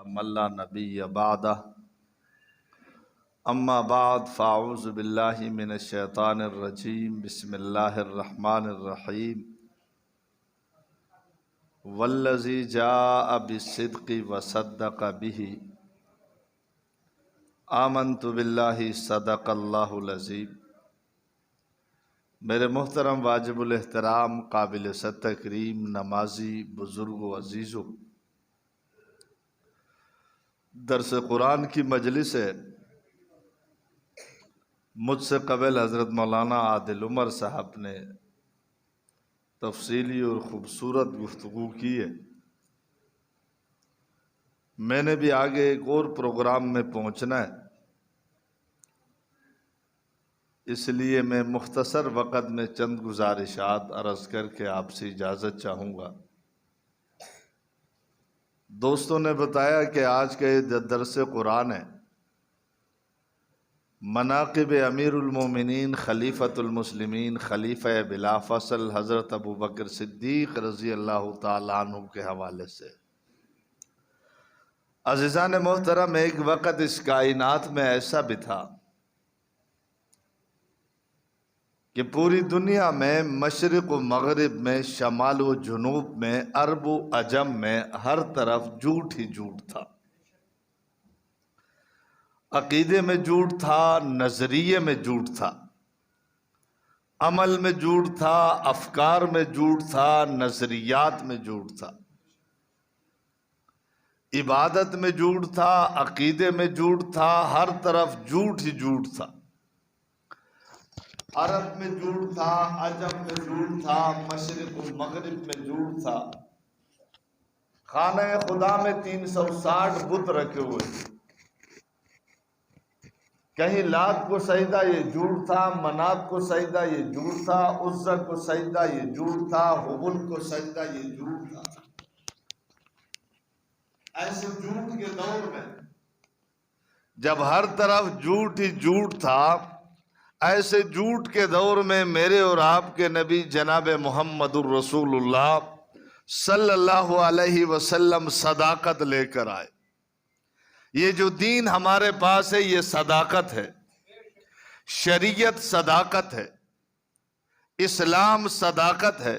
من لا نبی بعدہ اما بعد فاعوذ باللہ من الشیطان الرجیم بسم اللہ الرحمن الرحیم والذی جاء بالصدق وصدق به آمنت باللہ صدق اللہ العظیم۔ میرے محترم واجب الاحترام قابل تکریم نمازی بزرگ و عزیزو، درس قرآن کی مجلس ہے۔ مجھ سے قبل حضرت مولانا عادل عمر صاحب نے تفصیلی اور خوبصورت گفتگو کی ہے۔ میں نے بھی آگے ایک اور پروگرام میں پہنچنا ہے، اس لیے میں مختصر وقت میں چند گزارشات عرض کر کے آپ سے اجازت چاہوں گا۔ دوستوں نے بتایا کہ آج کا یہ درس قرآن ہے، مناقب امیر المومنین خلیفۃ المسلمین خلیفہ بلا فصل حضرت ابوبکر صدیق رضی اللہ تعالیٰ عنہ کے حوالے سے۔ عزیزان محترم، ایک وقت اس کائنات میں ایسا بھی تھا کہ پوری دنیا میں مشرق و مغرب میں، شمال و جنوب میں، عرب و عجم میں ہر طرف جھوٹ ہی جھوٹ تھا۔ عقیدے میں جھوٹ تھا، نظریے میں جھوٹ تھا، عمل میں جھوٹ تھا، افکار میں جھوٹ تھا، نظریات میں جھوٹ تھا، عبادت میں جھوٹ تھا، عقیدے میں جھوٹ تھا، ہر طرف جھوٹ ہی جھوٹ تھا۔ عرب میں جھوٹ تھا، عجم میں جھوٹ تھا، مشرق و مغرب میں جھوٹ تھا۔ خانہ خدا میں 360 بت رکھے ہوئے تھے۔ کہیں لات کو سجدہ یہ جھوٹ تھا، منات کو سجدہ یہ جھوٹ تھا، عزا کو سجدہ یہ جھوٹ تھا، حبل کو سجدہ یہ جھوٹ تھا۔ ایسے جھوٹ کے دور میں جب ہر طرف جھوٹ ہی جھوٹ تھا، ایسے جھوٹ کے دور میں میرے اور آپ کے نبی جناب محمد الرسول اللہ صلی اللہ علیہ وسلم صداقت لے کر آئے۔ یہ جو دین ہمارے پاس ہے یہ صداقت ہے، شریعت صداقت ہے، اسلام صداقت ہے،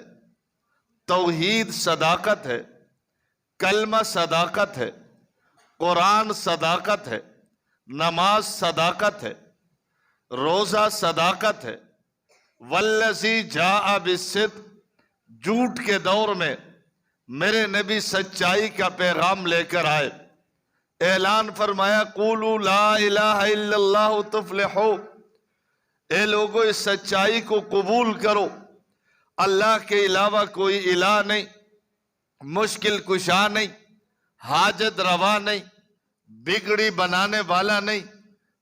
توحید صداقت ہے، کلمہ صداقت ہے، قرآن صداقت ہے، نماز صداقت ہے، روزہ صداقت ہے۔ والذی جاء بالصدق، جھوٹ کے دور میں میرے نبی سچائی کا پیغام لے کر آئے۔ اعلان فرمایا قولوا لا الہ الا اللہ تفلحوا، اے لوگو اس سچائی کو قبول کرو، اللہ کے علاوہ کوئی الہ نہیں، مشکل کشا نہیں، حاجت روا نہیں، بگڑی بنانے والا نہیں،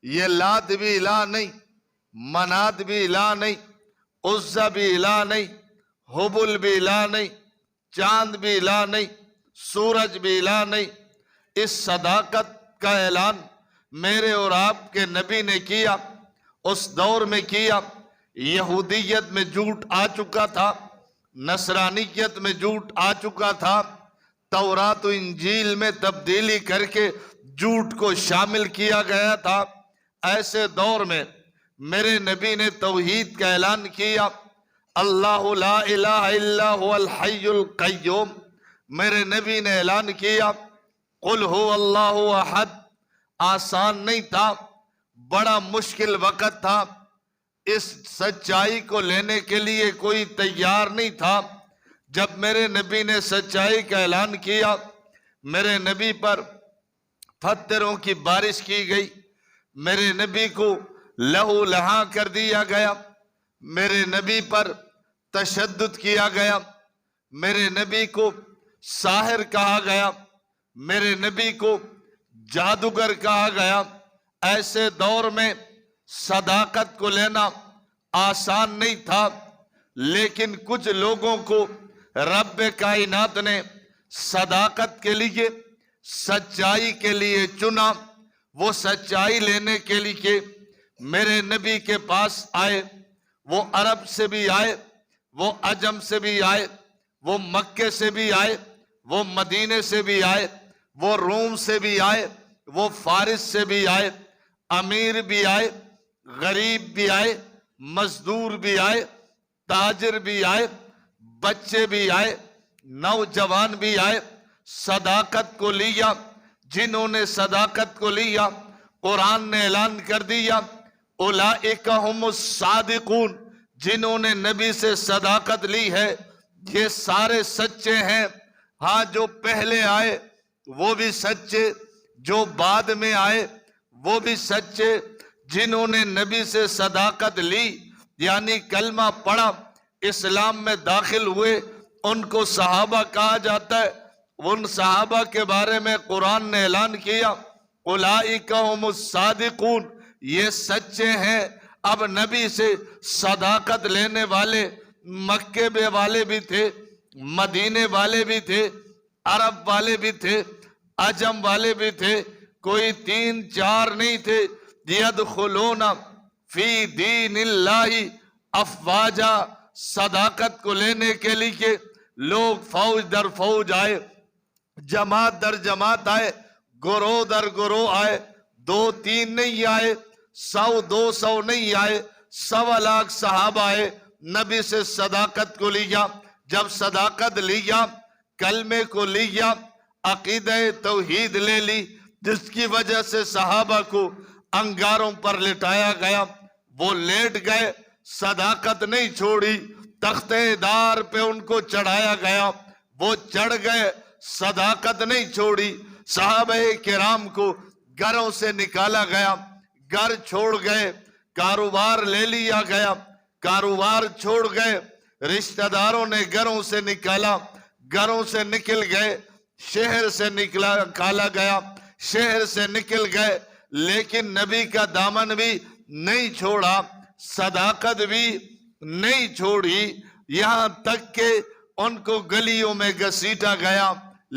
یہ لات بھی الہ نہیں، منات بھی الہ نہیں، عزا بھی الہ نہیں، حبل بھی الہ نہیں، چاند بھی الہ نہیں، سورج بھی الہ نہیں۔ اس صداقت کا اعلان میرے اور آپ کے نبی نے کیا، اس دور میں کیا۔ یہودیت میں جھوٹ آ چکا تھا، نصرانیت میں جھوٹ آ چکا تھا، تورات و انجیل میں تبدیلی کر کے جھوٹ کو شامل کیا گیا تھا۔ ایسے دور میں میرے نبی نے توحید کا اعلان کیا، اللہ لا الہ الا هو الحی القیوم۔ میرے نبی نے اعلان کیا قل هو اللہ احد۔ آسان نہیں تھا، بڑا مشکل وقت تھا، اس سچائی کو لینے کے لیے کوئی تیار نہیں تھا۔ جب میرے نبی نے سچائی کا اعلان کیا، میرے نبی پر پتھروں کی بارش کی گئی، میرے نبی کو لہو لہاں کر دیا گیا، میرے نبی پر تشدد کیا گیا، میرے نبی کو ساحر کہا گیا، میرے نبی کو جادوگر کہا گیا۔ ایسے دور میں صداقت کو لینا آسان نہیں تھا، لیکن کچھ لوگوں کو رب کائنات نے صداقت کے لیے، سچائی کے لیے چنا۔ وہ سچائی لینے کے لیے میرے نبی کے پاس آئے، وہ عرب سے بھی آئے، وہ عجم سے بھی آئے، وہ مکے سے بھی آئے، وہ مدینے سے بھی آئے، وہ روم سے بھی آئے، وہ فارس سے بھی آئے، امیر بھی آئے، غریب بھی آئے، مزدور بھی آئے، تاجر بھی آئے، بچے بھی آئے، نوجوان بھی آئے، صداقت کو لیا۔ جنہوں نے صداقت کو لیا، قرآن نے اعلان کر دیا اولئک ہم الصادقون، جنہوں نے نبی سے صداقت لی ہے یہ سارے سچے ہیں۔ ہاں جو پہلے آئے وہ بھی سچے، جو بعد میں آئے وہ بھی سچے۔ جنہوں نے نبی سے صداقت لی یعنی کلمہ پڑھا، اسلام میں داخل ہوئے، ان کو صحابہ کہا جاتا ہے۔ ان صحابہ کے بارے میں قرآن نے اعلان کیا اولئک ہم الصادقون، یہ سچے ہیں۔ اب نبی سے صداقت لینے والے مکے والے بھی تھے، مدینے والے بھی تھے، عرب والے بھی تھے، عجم والے بھی تھے، کوئی 3-4 نہیں تھے۔ یدخلون فی دین اللہ افواجا، صداقت کو لینے کے لیے لوگ فوج در فوج آئے، جماعت در جماعت آئے، گروہ در گروہ آئے، 2-3 نہیں آئے، 100-200 نہیں آئے، 1.25 لاکھ صحابہ آئے، نبی سے صداقت کو لیا۔ جب صداقت لیا، کلمے کو لیا، عقیدہ توحید لے لی، جس کی وجہ سے صحابہ کو انگاروں پر لٹایا گیا، وہ لیٹ گئے، صداقت نہیں چھوڑی، تختے دار پہ ان کو چڑھایا گیا، وہ چڑھ گئے، صداقت نہیں چھوڑی۔ صحابہ کرام کو گھروں سے نکالا گیا، گھر چھوڑ گئے، کاروبار لے لیا گیا، کاروبار چھوڑ گئے، رشتہ داروں نے گھروں سے نکالا، گھروں سے نکل گئے، شہر سے نکالا گیا، شہر سے نکل گئے، لیکن نبی کا دامن بھی نہیں چھوڑا، صداقت بھی نہیں چھوڑی، یہاں تک کہ ان کو گلیوں میں گھسیٹا گیا،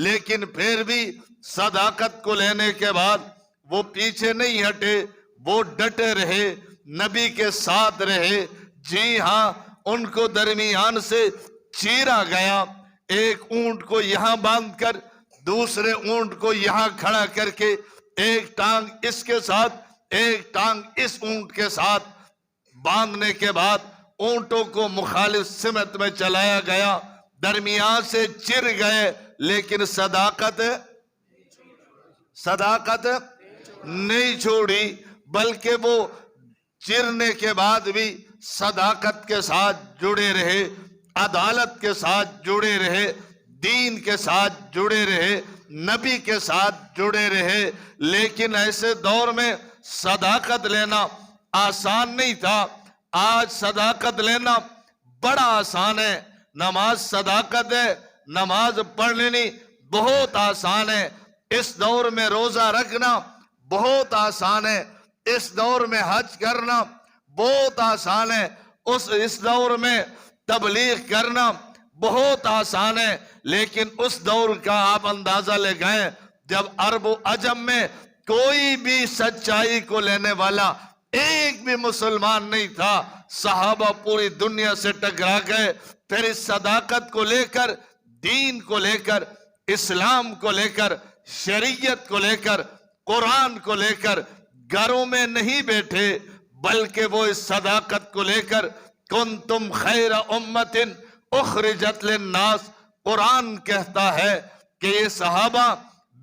لیکن پھر بھی صداقت کو لینے کے بعد وہ پیچھے نہیں ہٹے، وہ ڈٹے رہے، نبی کے ساتھ رہے۔ جی ہاں، ان کو درمیان سے چیرا گیا، ایک اونٹ کو یہاں باندھ کر دوسرے اونٹ کو یہاں کھڑا کر کے، ایک ٹانگ اس کے ساتھ ایک ٹانگ اس اونٹ کے ساتھ باندھنے کے بعد اونٹوں کو مخالف سمت میں چلایا گیا، درمیان سے چر گئے، لیکن صداقت نہیں چھوڑی، بلکہ وہ چرنے کے بعد بھی صداقت کے ساتھ جڑے رہے، عدالت کے ساتھ جڑے رہے، دین کے ساتھ جڑے رہے، نبی کے ساتھ جڑے رہے۔ لیکن ایسے دور میں صداقت لینا آسان نہیں تھا، آج صداقت لینا بڑا آسان ہے۔ نماز صداقت ہے، نماز پڑھ لینی بہت آسان ہے۔ اس دور میں روزہ رکھنا بہت آسان ہے، اس دور میں حج کرنا بہت آسان ہے، اس دور میں تبلیغ کرنا بہت آسان ہے۔ لیکن اس دور کا آپ اندازہ لے گئے جب عرب و عجم میں کوئی بھی سچائی کو لینے والا ایک بھی مسلمان نہیں تھا، صحابہ پوری دنیا سے ٹکرا گئے، پھر اس صداقت کو لے کر، دین کو لے کر، اسلام کو لے کر، شریعت کو لے کر، قرآن کو لے کر گھروں میں نہیں بیٹھے، بلکہ وہ اس صداقت کو لے کر کنتم خیر امت اخرجت للناس، قرآن کہتا ہے کہ یہ صحابہ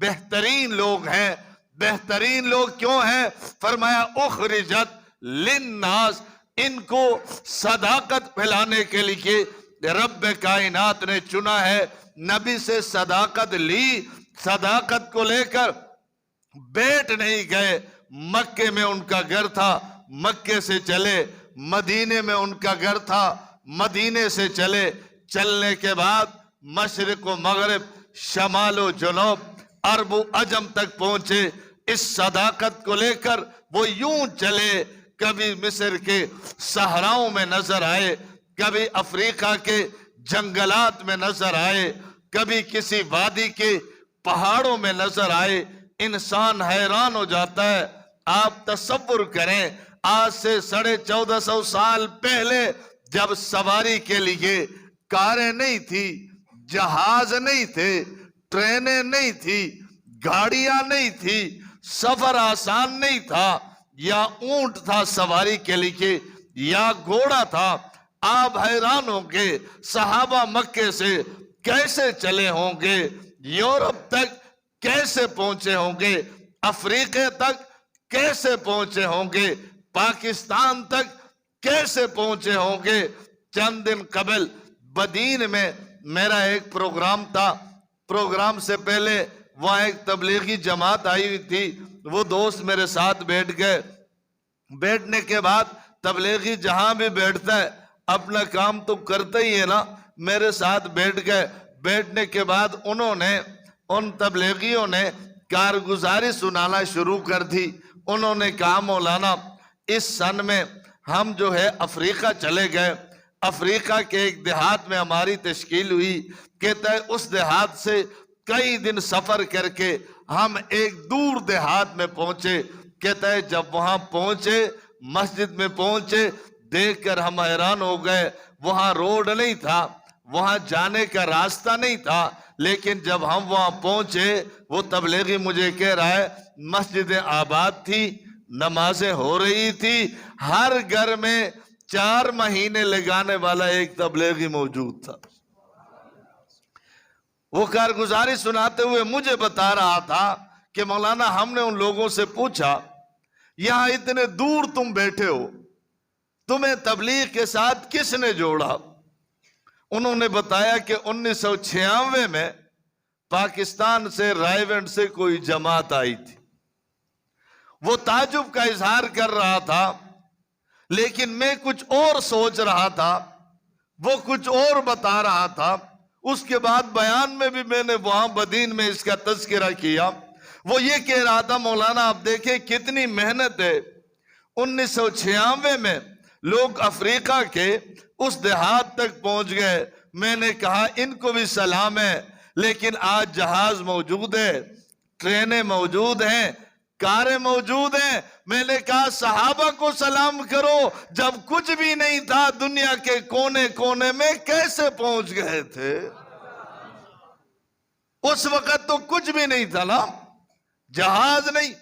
بہترین لوگ ہیں۔ بہترین لوگ کیوں ہیں؟ فرمایا اخرجت للناس، ان کو صداقت پھیلانے کے لیے رب کائنات نے چنا ہے۔ نبی سے صداقت لی، صداقت کو لے کر بیٹھ نہیں گئے۔ مکے میں ان کا گھر تھا، مکے سے چلے، مدینے میں ان کا گھر تھا، مدینے سے چلے، چلنے کے بعد مشرق و مغرب، شمال و جنوب، عرب و عجم تک پہنچے۔ اس صداقت کو لے کر وہ یوں چلے، کبھی مصر کے صحراؤں میں نظر آئے، کبھی افریقہ کے جنگلات میں نظر آئے، کبھی کسی وادی کے پہاڑوں میں نظر آئے۔ انسان حیران ہو جاتا ہے۔ آپ تصور کریں، آج سے 1450 سال پہلے جب سواری کے لیے کاریں نہیں تھی، جہاز نہیں تھے، ٹرینیں نہیں تھی، گاڑیاں نہیں تھی، سفر آسان نہیں تھا، یا اونٹ تھا سواری کے لیے یا گھوڑا تھا۔ آپ حیران ہوں گے صحابہ مکے سے کیسے چلے ہوں گے، یورپ تک کیسے پہنچے ہوں گے، افریقہ تک کیسے پہنچے ہوں گے، پاکستان تک کیسے پہنچے ہوں گے۔ چند دن قبل بدین میں میرا ایک پروگرام تھا، پروگرام سے پہلے وہاں ایک تبلیغی جماعت آئی ہوئی تھی، وہ دوست میرے ساتھ بیٹھ گئے۔ بیٹھنے کے بعد تبلیغی جہاں بھی بیٹھتا ہے اپنا کام تو کرتا ہی ہے نا، میرے ساتھ بیٹھ گئے۔ بیٹھنے کے بعد انہوں نے، ان تبلیغیوں نے کارگزاری سنانا شروع کر دی۔ انہوں نے کہا مولانا اس سن میں ہم جو ہے افریقہ چلے گئے، افریقہ کے ایک دیہات میں ہماری تشکیل ہوئی، کہتا ہے اس دیہات سے کئی دن سفر کر کے ہم ایک دور دیہات میں پہنچے، کہتا ہے جب وہاں پہنچے، مسجد میں پہنچے، دیکھ کر ہم حیران ہو گئے، وہاں روڈ نہیں تھا، وہاں جانے کا راستہ نہیں تھا، لیکن جب ہم وہاں پہنچے وہ تبلیغی مجھے کہہ رہا ہے مسجدیں آباد تھی، نمازیں ہو رہی تھی، ہر گھر میں 4 مہینے لگانے والا ایک تبلیغی موجود تھا۔ وہ کارگزاری سناتے ہوئے مجھے بتا رہا تھا کہ مولانا ہم نے ان لوگوں سے پوچھا یہاں اتنے دور تم بیٹھے ہو، تمہیں تبلیغ کے ساتھ کس نے جوڑا؟ انہوں نے بتایا کہ 1996 میں پاکستان سے رائیونڈ سے کوئی جماعت آئی تھی۔ وہ تعجب کا اظہار کر رہا تھا، لیکن میں کچھ اور سوچ رہا تھا، وہ کچھ اور بتا رہا تھا۔ اس کے بعد بیان میں بھی میں نے وہاں بدین میں اس کا تذکرہ کیا، وہ یہ کہہ رہا تھا مولانا آپ دیکھیں کتنی محنت ہے۔ 1996 میں لوگ افریقہ کے اس دیہات تک پہنچ گئے، میں نے کہا ان کو بھی سلام ہے، لیکن آج جہاز موجود ہے، ٹرینیں موجود ہیں، کاریں موجود ہیں۔ میں نے کہا صحابہ کو سلام کرو، جب کچھ بھی نہیں تھا دنیا کے کونے کونے میں کیسے پہنچ گئے تھے؟ اس وقت تو کچھ بھی نہیں تھا نا، جہاز نہیں،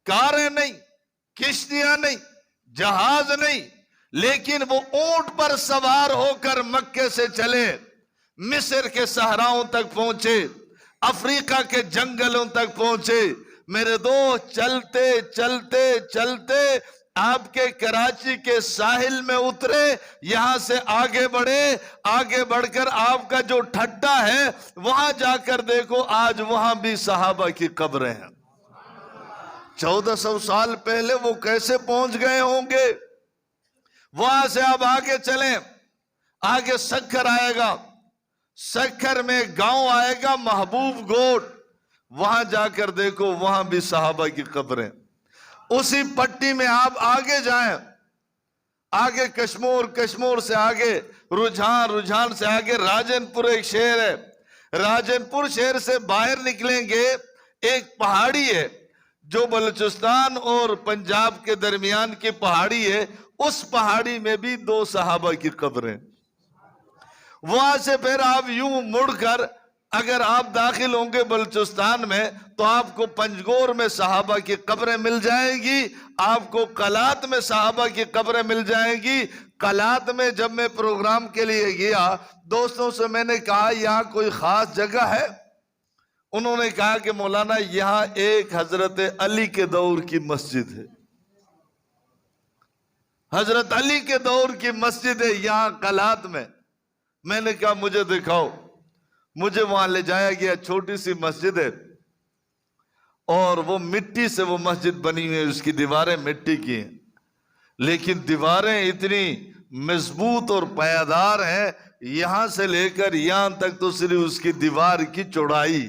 کاریں نہیں، کشتیاں نہیں، جہاز نہیں، لیکن وہ اونٹ پر سوار ہو کر مکے سے چلے، مصر کے صحراؤں تک پہنچے، افریقہ کے جنگلوں تک پہنچے۔ میرے دوست چلتے چلتے چلتے آپ کے کراچی کے ساحل میں اترے، یہاں سے آگے بڑھے، آگے بڑھ کر آپ کا جو ٹھٹا ہے وہاں جا کر دیکھو، آج وہاں بھی صحابہ کی قبریں ہیں۔ 1400 سال پہلے وہ کیسے پہنچ گئے ہوں گے؟ وہاں سے آپ آگے چلیں، آگے سکھر آئے گا، سکھر میں گاؤں آئے گا محبوب گوٹ، وہاں جا کر دیکھو وہاں بھی صحابہ کی قبریں۔ اسی پٹی میں آپ آگے جائیں، آگے کشمور، کشمور سے آگے رجحان، رجحان سے آگے راجن پور ایک شہر ہے، راجن پور شہر سے باہر نکلیں گے، ایک پہاڑی ہے جو بلوچستان اور پنجاب کے درمیان کی پہاڑی ہے، اس پہاڑی میں بھی 2 صحابہ کی قبریں۔ وہاں سے پھر آپ یوں مڑ کر اگر آپ داخل ہوں گے بلوچستان میں تو آپ کو پنجگور میں صحابہ کی قبریں مل جائیں گی، آپ کو قلات میں صحابہ کی قبریں مل جائیں گی۔ قلات میں جب میں پروگرام کے لیے گیا، دوستوں سے میں نے کہا یہاں کوئی خاص جگہ ہے؟ انہوں نے کہا کہ مولانا یہاں ایک حضرت علی کے دور کی مسجد ہے، حضرت علی کے دور کی مسجد ہے یہاں قلات میں۔ میں نے کہا مجھے دکھاؤ، مجھے وہاں لے جایا گیا، چھوٹی سی مسجد ہے اور وہ مٹی سے وہ مسجد بنی ہوئی ہے، اس کی دیواریں مٹی کی ہیں، لیکن دیواریں اتنی مضبوط اور پائیدار ہیں، یہاں سے لے کر یہاں تک تو صرف اس کی دیوار کی چوڑائی۔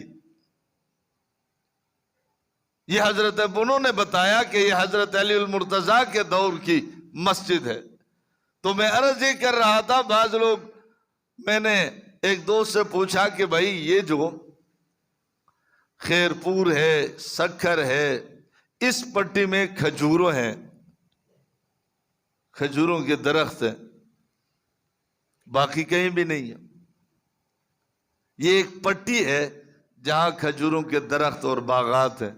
یہ حضرت انہوں نے بتایا کہ یہ حضرت علی المرتضیٰ کے دور کی مسجد ہے۔ تو میں عرض یہ کر رہا تھا، بعض لوگ، میں نے ایک دوست سے پوچھا کہ بھائی یہ جو خیرپور ہے، سکھر ہے، اس پٹی میں کھجوروں ہیں، کھجوروں کے درخت ہیں، باقی کہیں بھی نہیں ہے۔ یہ ایک پٹی ہے جہاں کھجوروں کے درخت اور باغات ہیں۔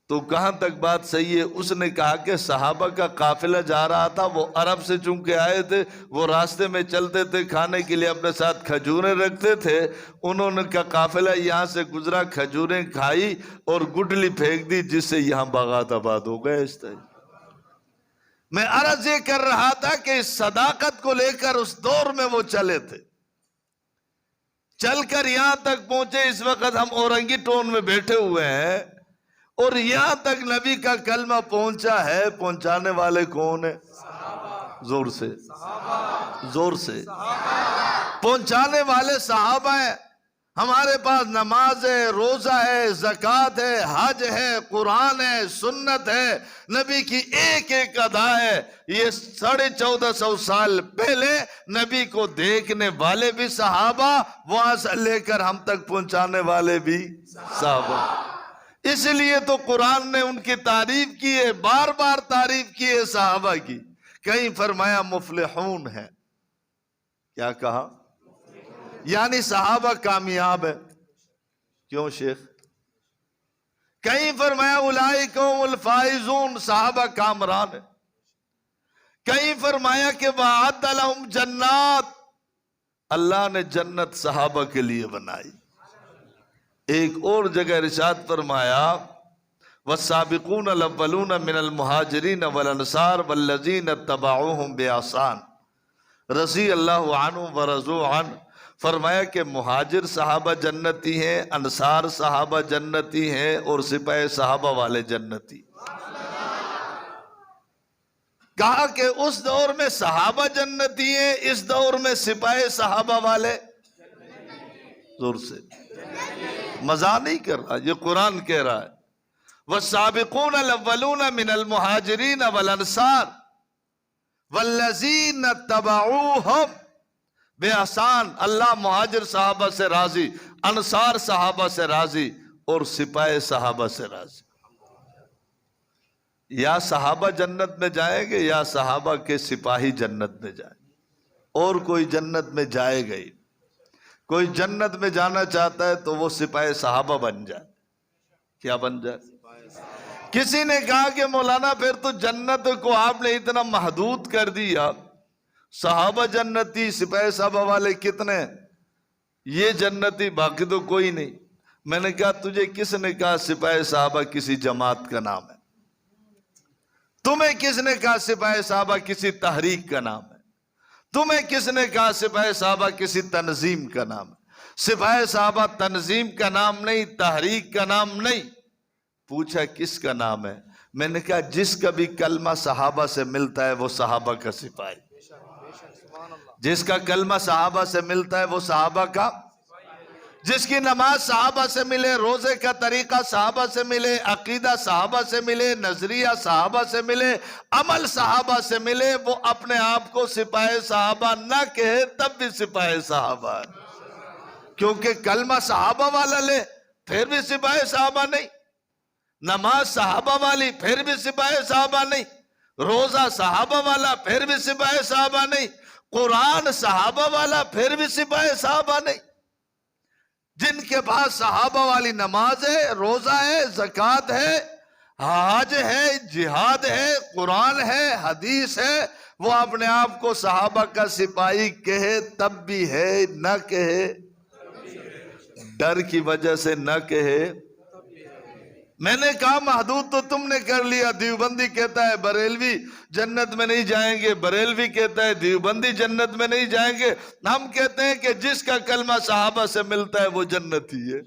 تو کہاں تک بات صحیح ہے؟ اس نے کہا کہ صحابہ کا قافلہ جا رہا تھا، وہ عرب سے چونکہ آئے تھے، وہ راستے میں چلتے تھے، کھانے کے لیے اپنے ساتھ کھجوریں رکھتے تھے، انہوں نے کا قافلہ یہاں سے گزرا، کھجوریں کھائی اور گڈلی پھینک دی، جس سے یہاں باغات آباد ہو گئے۔ اس طرح میں عرض یہ کر رہا تھا کہ اس صداقت کو لے کر اس دور میں وہ چلے تھے، چل کر یہاں تک پہنچے۔ اس وقت ہم اورنگی ٹون میں بیٹھے ہوئے ہیں اور یہاں تک نبی کا کلمہ پہنچا ہے۔ پہنچانے والے کون ہیں؟ زور سے، زور سے پہنچانے والے صحابہ ہیں۔ ہمارے پاس نماز ہے، روزہ ہے، زکوٰۃ ہے، حج ہے، قرآن ہے، سنت ہے، نبی کی ایک ایک ادا ہے۔ یہ 1450 سال پہلے نبی کو دیکھنے والے بھی صحابہ، وہاں سے لے کر ہم تک پہنچانے والے بھی صحابہ۔ اس لیے تو قرآن نے ان کی تعریف کی ہے، بار بار تعریف کی ہے صحابہ کی۔ کہیں فرمایا مفلحون ہے، کیا کہا؟ یعنی صحابہ کامیاب ہے۔ کیوں شیخ؟ کہیں فرمایا اولئک هم الفائزون، صحابہ کامران ہے۔ کہیں فرمایا کہ وعد لهم جنات، اللہ نے جنت صحابہ کے لیے بنائی۔ ایک اور جگہ ارشاد فرمایا والسابقون الاولون من المہاجرین والانصار والذین اتبعوهم بإحسان رضی اللہ عنہم ورضوا عنہ۔ فرمایا کہ مہاجر صحابہ جنتی ہیں، انصار صحابہ جنتی ہیں، اور سپاہ صحابہ والے جنتی۔ کہا کہ اس دور میں صحابہ جنتی ہیں، اس دور میں سپاہ صحابہ والے زور سے مزاح نہیں کر رہا، یہ قرآن کہہ رہا ہے والسابقون الاولون من المہاجرین والانصار والذین اتبعوهم بإحسان۔ اللہ مہاجر صحابہ سے راضی، انصار صحابہ سے راضی، اور سپاہ صحابہ سے راضی۔ یا صحابہ جنت میں جائیں گے یا صحابہ کے سپاہی جنت میں جائیں گے، اور کوئی جنت میں جائے گا ہی۔ کوئی جنت میں جانا چاہتا ہے تو وہ سپاہ صحابہ بن جائے۔ کیا بن جائے؟ کسی نے کہا کہ مولانا پھر تو جنت کو آپ نے اتنا محدود کر دیا، صحابہ جنتی، سپاہ صحابہ والے کتنے؟ یہ جنتی، باقی تو کوئی نہیں۔ میں نے کہا تجھے کس نے کہا سپاہ صحابہ کسی جماعت کا نام ہے؟ تمہیں کس نے کہا سپاہ صحابہ کسی تحریک کا نام ہے؟ تمہیں کس نے کہا سپاہ صحابہ کسی تنظیم کا نام ہے؟ سپاہ صحابہ تنظیم کا نام نہیں، تحریک کا نام نہیں۔ پوچھا کس کا نام ہے؟ میں نے کہا جس کا بھی کلمہ صحابہ سے ملتا ہے وہ صحابہ کا سپاہی، جس کا کلمہ صحابہ سے ملتا ہے وہ صحابہ کا، جس کی نماز صحابہ سے ملے، روزے کا طریقہ صحابہ سے ملے، عقیدہ صحابہ سے ملے، نظریہ صحابہ سے ملے، عمل صحابہ سے ملے، وہ اپنے آپ کو سپاہ صحابہ نہ کہے تب بھی سپاہ صحابہ ہے۔ کیونکہ کلمہ صحابہ والا لے پھر بھی سپاہ صحابہ نہیں، نماز صحابہ والی پھر بھی سپاہ صحابہ نہیں، روزہ صحابہ والا پھر بھی سپاہ صحابہ نہیں، قرآن صحابہ والا پھر بھی سپاہ صحابہ نہیں۔ جن کے پاس صحابہ والی نماز ہے، روزہ ہے، زکوٰۃ ہے، حج ہے، جہاد ہے، قرآن ہے، حدیث ہے، وہ اپنے آپ کو صحابہ کا سپاہی کہے تب بھی ہے، نہ کہے ڈر کی وجہ سے نہ کہے۔ میں نے کہا محدود تو تم نے کر لیا، دیوبندی کہتا ہے بریلوی جنت میں نہیں جائیں گے، بریلوی کہتا ہے دیوبندی جنت میں نہیں جائیں گے۔ ہم کہتے ہیں کہ جس کا کلمہ صحابہ سے ملتا ہے وہ جنتی ہے۔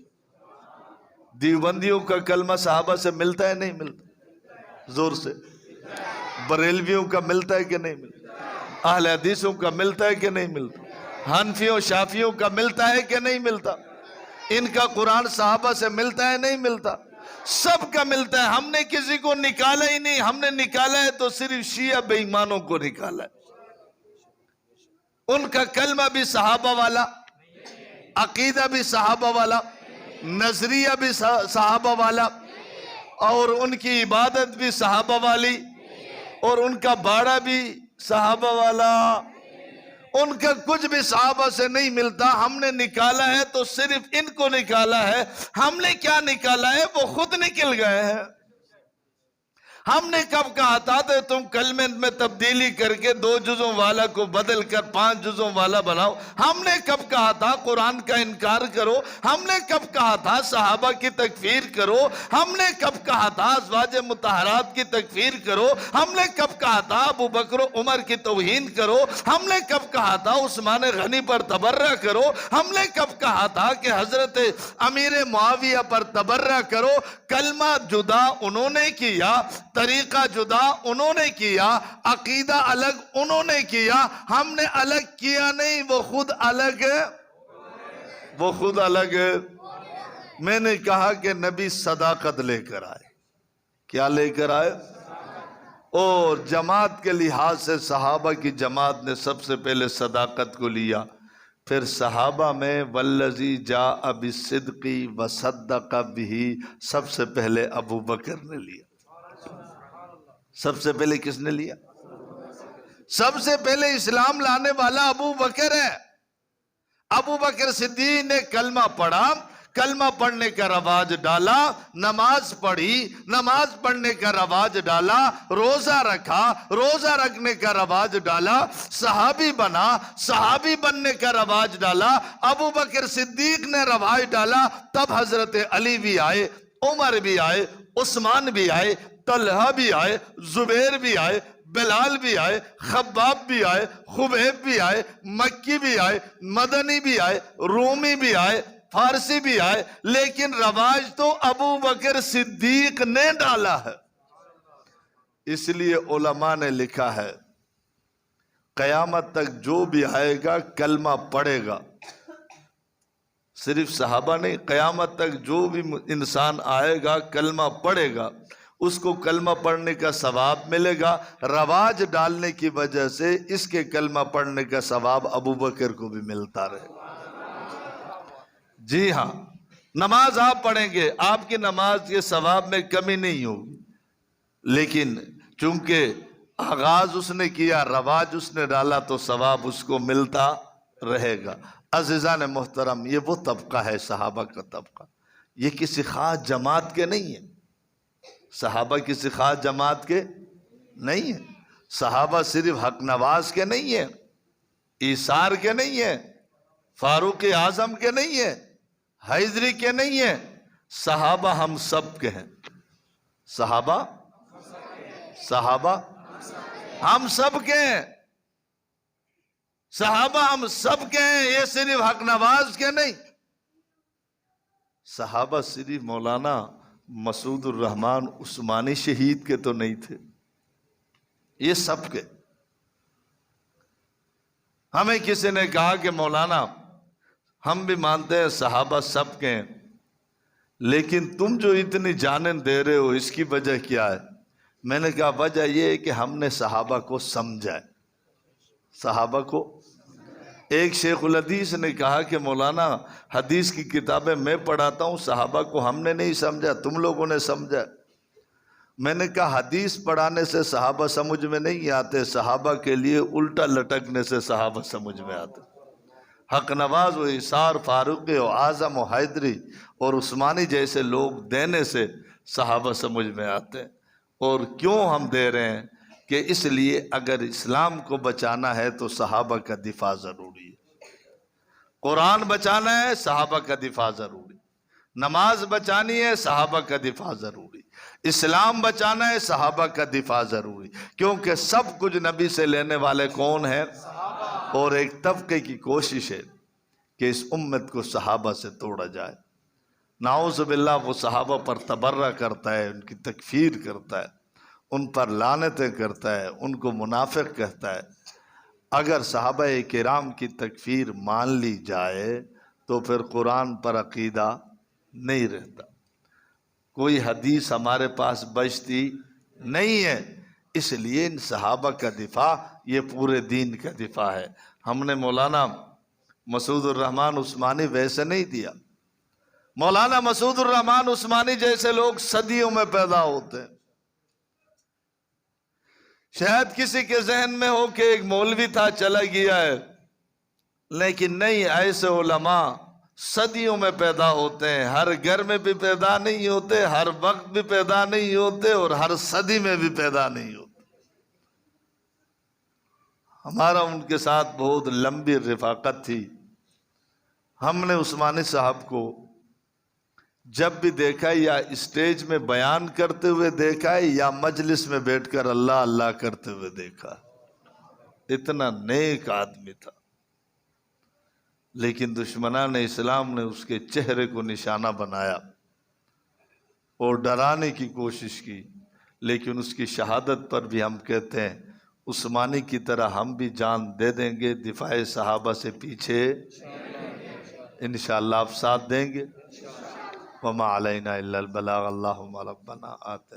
دیوبندیوں کا کلمہ صحابہ سے ملتا ہے نہیں ملتا؟ زور سے۔ بریلویوں کا ملتا ہے کہ نہیں ملتا؟ اہل حدیثوں کا ملتا ہے کہ نہیں ملتا؟ حنفیوں شافیوں کا ملتا ہے کہ نہیں ملتا؟ ان کا قرآن صحابہ سے ملتا ہے نہیں ملتا؟ سب کا ملتا ہے۔ ہم نے کسی کو نکالا ہی نہیں، ہم نے نکالا ہے تو صرف شیعہ بے ایمانوں کو نکالا ہے۔ ان کا کلمہ بھی صحابہ والا، عقیدہ بھی صحابہ والا، نظریہ بھی صحابہ والا، اور ان کی عبادت بھی صحابہ والی، اور ان کا باڑہ بھی صحابہ والا، ان کا کچھ بھی صحابہ سے نہیں ملتا. ہم نے نکالا ہے تو صرف ان کو نکالا ہے. ہم نے کیا نکالا ہے؟ وہ خود نکل گئے ہیں. ہم نے کب کہا تھا تو تم کلمے میں تبدیلی کر کے 2 جزوں والا کو بدل کر 5 جزوں والا بناؤ؟ ہم نے کب کہا تھا قرآن کا انکار کرو؟ ہم نے کب کہا تھا صحابہ کی تکفیر کرو؟ ہم نے کب کہا تھا ازواج مطہرات کی تکفیر کرو؟ ہم نے کب کہا تھا ابو بکر و عمر کی توہین کرو؟ ہم نے کب کہا تھا عثمان غنی پر تبرہ کرو؟ ہم نے کب کہا تھا کہ حضرت امیر معاویہ پر تبرہ کرو؟ کلمہ جدا انہوں نے کیا، طریقہ جدا انہوں نے کیا، عقیدہ الگ انہوں نے کیا، ہم نے الگ کیا نہیں. وہ خود الگ ہے، وہ خود الگ ہے. میں نے کہا کہ نبی صداقت لے کر آئے. کیا لے کر آئے؟ اور جماعت کے لحاظ سے صحابہ کی جماعت نے سب سے پہلے صداقت کو لیا. پھر صحابہ میں والذی جاء بالصدق وصدق بہ سب سے پہلے ابو بکر نے لیا. سب سے پہلے کس نے لیا؟ سب سے پہلے اسلام لانے والا ابو بکر ہے. ابو بکر صدیق نے کلمہ پڑھا، کلمہ پڑھنے کا رواج ڈالا، نماز پڑھی، نماز پڑھنے کا رواج ڈالا، روزہ رکھا، روزہ رکھنے کا رواج ڈالا، صحابی بنا، صحابی بننے کا رواج ڈالا. ابو بکر صدیق نے رواج ڈالا، تب حضرت علی بھی آئے، عمر بھی آئے، عثمان بھی آئے، طلحہ بھی آئے، زبیر بھی آئے، بلال بھی آئے، خباب بھی آئے، خبیب بھی آئے، مکی بھی آئے، مدنی بھی آئے، رومی بھی آئے، فارسی بھی آئے. لیکن رواج تو ابو بکر صدیق نے ڈالا ہے. اس لیے علماء نے لکھا ہے قیامت تک جو بھی آئے گا کلمہ پڑھے گا. صرف صحابہ نہیں، قیامت تک جو بھی انسان آئے گا کلمہ پڑھے گا، اس کو کلمہ پڑھنے کا ثواب ملے گا. رواج ڈالنے کی وجہ سے اس کے کلمہ پڑھنے کا ثواب ابو بکر کو بھی ملتا رہے. جی ہاں، نماز آپ پڑھیں گے، آپ کی نماز کے ثواب میں کمی نہیں ہوگی، لیکن چونکہ آغاز اس نے کیا، رواج اس نے ڈالا، تو ثواب اس کو ملتا رہے گا. عزیزان محترم، یہ وہ طبقہ ہے صحابہ کا طبقہ. یہ کسی خاص جماعت کے نہیں ہے. صحابہ کسی خاص جماعت کے نہیں ہیں. صحابہ صرف حق نواز کے نہیں ہیں، ایثار کے نہیں ہیں، فاروق اعظم کے نہیں ہیں، حیدری کے نہیں ہیں. صحابہ ہم سب کے ہیں. صحابہ ہم سب کے ہیں. صحابہ ہم سب کے ہیں، یہ صرف حق نواز کے نہیں. صحابہ صرف مولانا مسعود الرحمن عثمانی شہید کے تو نہیں تھے، یہ سب کے. ہمیں کسی نے کہا کہ مولانا ہم بھی مانتے ہیں صحابہ سب کے ہیں، لیکن تم جو اتنی جانیں دے رہے ہو اس کی وجہ کیا ہے؟ میں نے کہا وجہ یہ ہے کہ ہم نے صحابہ کو سمجھا ہے. صحابہ کو ایک شیخ الحدیث نے کہا کہ مولانا حدیث کی کتابیں میں پڑھاتا ہوں، صحابہ کو ہم نے نہیں سمجھا، تم لوگوں نے سمجھا. میں نے کہا حدیث پڑھانے سے صحابہ سمجھ میں نہیں آتے، صحابہ کے لیے الٹا لٹکنے سے صحابہ سمجھ میں آتے. حق نواز و ایثار، فاروق و اعظم و حیدری اور عثمانی جیسے لوگ دینے سے صحابہ سمجھ میں آتے. اور کیوں ہم دے رہے ہیں؟ کہ اس لیے اگر اسلام کو بچانا ہے تو صحابہ کا دفاع ضروری ہے. قرآن بچانا ہے، صحابہ کا دفاع ضروری. نماز بچانی ہے، صحابہ کا دفاع ضروری. اسلام بچانا ہے، صحابہ کا دفاع ضروری. کیونکہ سب کچھ نبی سے لینے والے کون ہیں؟ اور ایک طبقے کی کوشش ہے کہ اس امت کو صحابہ سے توڑا جائے. نعوذ باللہ وہ صحابہ پر تبرہ کرتا ہے، ان کی تکفیر کرتا ہے، ان پر لعنتیں کرتا ہے، ان کو منافق کہتا ہے. اگر صحابہ کرام کی تکفیر مان لی جائے تو پھر قرآن پر عقیدہ نہیں رہتا، کوئی حدیث ہمارے پاس بچتی نہیں ہے. اس لیے ان صحابہ کا دفاع یہ پورے دین کا دفاع ہے. ہم نے مولانا مسعود الرحمن عثمانی ویسے نہیں دیا. مولانا مسعود الرحمن عثمانی جیسے لوگ صدیوں میں پیدا ہوتے ہیں. شاید کسی کے ذہن میں ہو کہ ایک مولوی تھا چلا گیا ہے، لیکن نہیں، ایسے علماء صدیوں میں پیدا ہوتے ہیں، ہر گھر میں بھی پیدا نہیں ہوتے، ہر وقت بھی پیدا نہیں ہوتے، اور ہر صدی میں بھی پیدا نہیں ہوتے۔ ہمارا ان کے ساتھ بہت لمبی رفاقت تھی۔ ہم نے عثمانی صاحب کو جب بھی دیکھا یا اسٹیج میں بیان کرتے ہوئے دیکھا ہے یا مجلس میں بیٹھ کر اللہ اللہ کرتے ہوئے دیکھا، اتنا نیک آدمی تھا، لیکن دشمنان اسلام نے اس کے چہرے کو نشانہ بنایا اور ڈرانے کی کوشش کی، لیکن اس کی شہادت پر بھی ہم کہتے ہیں عثمانی کی طرح ہم بھی جان دے دیں گے، دفاع صحابہ سے پیچھے انشاءاللہ آپ ساتھ دیں گے۔ وما علینا الا البلاغ، اللہم ربنا آتنا